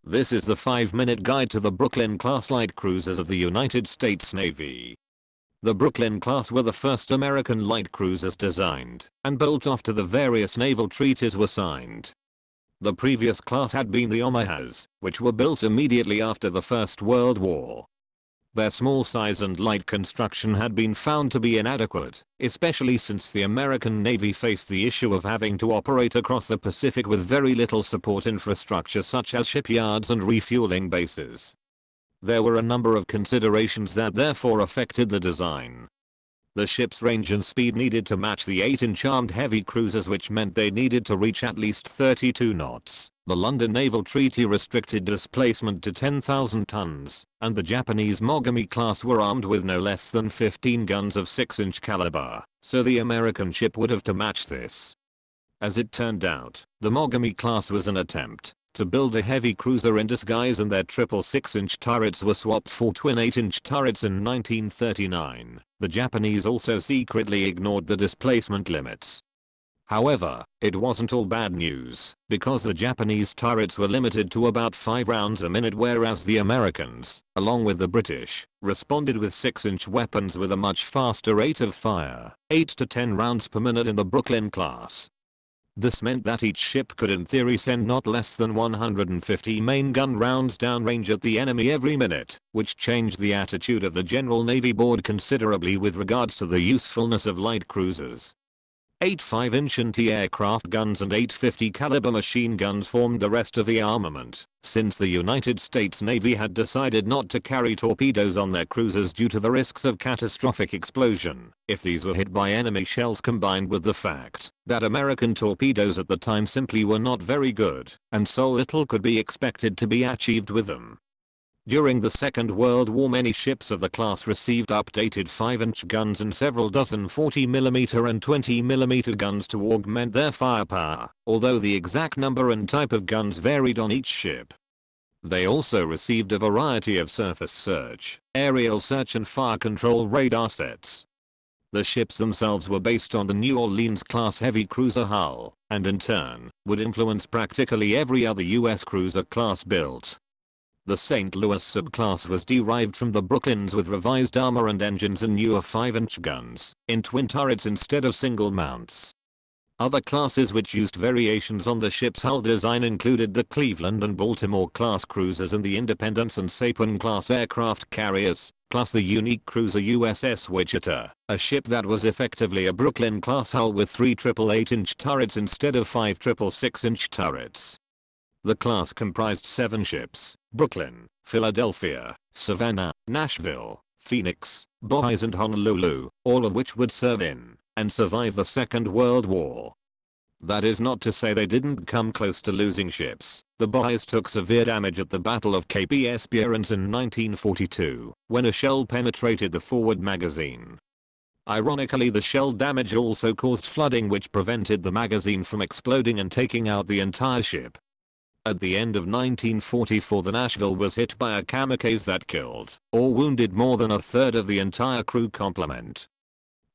This is the 5-minute guide to the Brooklyn-class light cruisers of the United States Navy. The Brooklyn-class were the first American light cruisers designed and built after the various naval treaties were signed. The previous class had been the Omahas, which were built immediately after the First World War. Their small size and light construction had been found to be inadequate, especially since the American Navy faced the issue of having to operate across the Pacific with very little support infrastructure such as shipyards and refueling bases. There were a number of considerations that therefore affected the design. The ship's range and speed needed to match the 8-inch armed heavy cruisers, which meant they needed to reach at least 32 knots. The London Naval Treaty restricted displacement to 10,000 tons, and the Japanese Mogami class were armed with no less than 15 guns of 6-inch caliber, so the American ship would have to match this. As it turned out, the Mogami class was an attempt to build a heavy cruiser in disguise, and their triple 6-inch turrets were swapped for twin 8-inch turrets in 1939. The Japanese also secretly ignored the displacement limits. However, it wasn't all bad news, because the Japanese turrets were limited to about 5 rounds a minute, whereas the Americans, along with the British, responded with 6-inch weapons with a much faster rate of fire, 8 to 10 rounds per minute in the Brooklyn class. This meant that each ship could in theory send not less than 150 main gun rounds downrange at the enemy every minute, which changed the attitude of the General Navy Board considerably with regards to the usefulness of light cruisers. 8 5-inch anti-aircraft guns and 8 50 caliber machine guns formed the rest of the armament, since the United States Navy had decided not to carry torpedoes on their cruisers due to the risks of catastrophic explosion if these were hit by enemy shells, combined with the fact that American torpedoes at the time simply were not very good, and so little could be expected to be achieved with them. During the Second World War, many ships of the class received updated 5-inch guns and several dozen 40mm and 20mm guns to augment their firepower, although the exact number and type of guns varied on each ship. They also received a variety of surface search, aerial search and fire control radar sets. The ships themselves were based on the New Orleans class heavy cruiser hull, and in turn, would influence practically every other US cruiser class built. The St. Louis subclass was derived from the Brooklyns with revised armor and engines and newer 5-inch guns, in twin turrets instead of single mounts. Other classes which used variations on the ship's hull design included the Cleveland and Baltimore class cruisers and the Independence and Sapien class aircraft carriers, plus the unique cruiser USS Wichita, a ship that was effectively a Brooklyn class hull with 3 triple 8-inch turrets instead of 5 triple 6-inch turrets. The class comprised 7 ships: Brooklyn, Philadelphia, Savannah, Nashville, Phoenix, Boise and Honolulu, all of which would serve in and survive the Second World War. That is not to say they didn't come close to losing ships. The Boise took severe damage at the Battle of Cape Esperance in 1942, when a shell penetrated the forward magazine. Ironically, the shell damage also caused flooding, which prevented the magazine from exploding and taking out the entire ship. At the end of 1944, the Nashville was hit by a kamikaze that killed or wounded more than a third of the entire crew complement.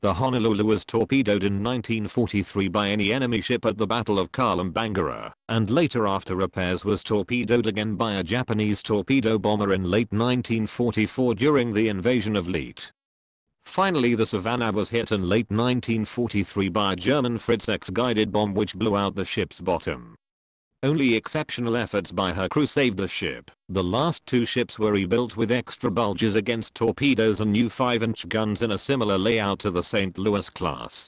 The Honolulu was torpedoed in 1943 by any enemy ship at the Battle of Kalimbangara, and later after repairs was torpedoed again by a Japanese torpedo bomber in late 1944 during the invasion of Leyte. Finally, the Savannah was hit in late 1943 by a German Fritz-X guided bomb which blew out the ship's bottom. Only exceptional efforts by her crew saved the ship. The last 2 ships were rebuilt with extra bulges against torpedoes and new 5-inch guns in a similar layout to the St. Louis class.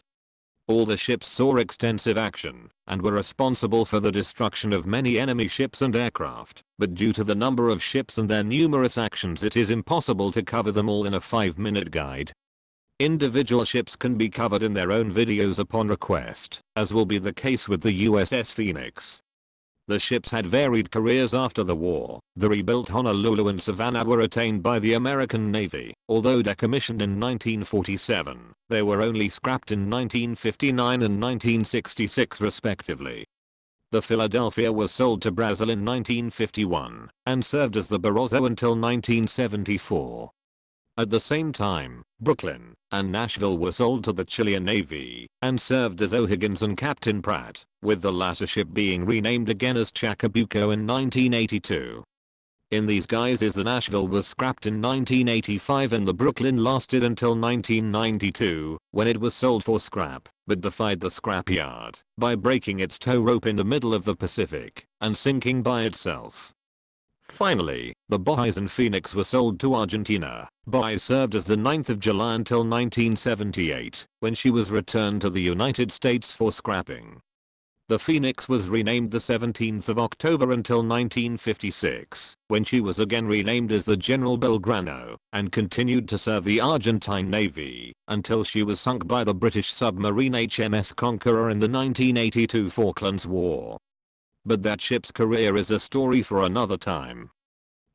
All the ships saw extensive action and were responsible for the destruction of many enemy ships and aircraft, but due to the number of ships and their numerous actions, it is impossible to cover them all in a 5-minute guide. Individual ships can be covered in their own videos upon request, as will be the case with the USS Phoenix. The ships had varied careers after the war. The rebuilt Honolulu and Savannah were retained by the American Navy, although decommissioned in 1947. They were only scrapped in 1959 and 1966 respectively. The Philadelphia was sold to Brazil in 1951 and served as the Barroso until 1974. At the same time, Brooklyn and Nashville were sold to the Chilean Navy and served as O'Higgins and Captain Pratt, with the latter ship being renamed again as Chacabuco in 1982. in these guises. The Nashville was scrapped in 1985 and the Brooklyn lasted until 1992, when it was sold for scrap, but defied the scrapyard by breaking its tow rope in the middle of the Pacific and sinking by itself. Finally, the Bohais and Phoenix were sold to Argentina. Bohais served as the 9th of July until 1978, when she was returned to the United States for scrapping. The Phoenix was renamed the 17th of October until 1956, when she was again renamed as the General Belgrano, and continued to serve the Argentine Navy, until she was sunk by the British submarine HMS Conqueror in the 1982 Falklands War. But that ship's career is a story for another time.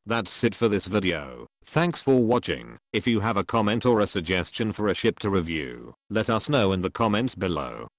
That's it for this video. Thanks for watching. If you have a comment or a suggestion for a ship to review, let us know in the comments below.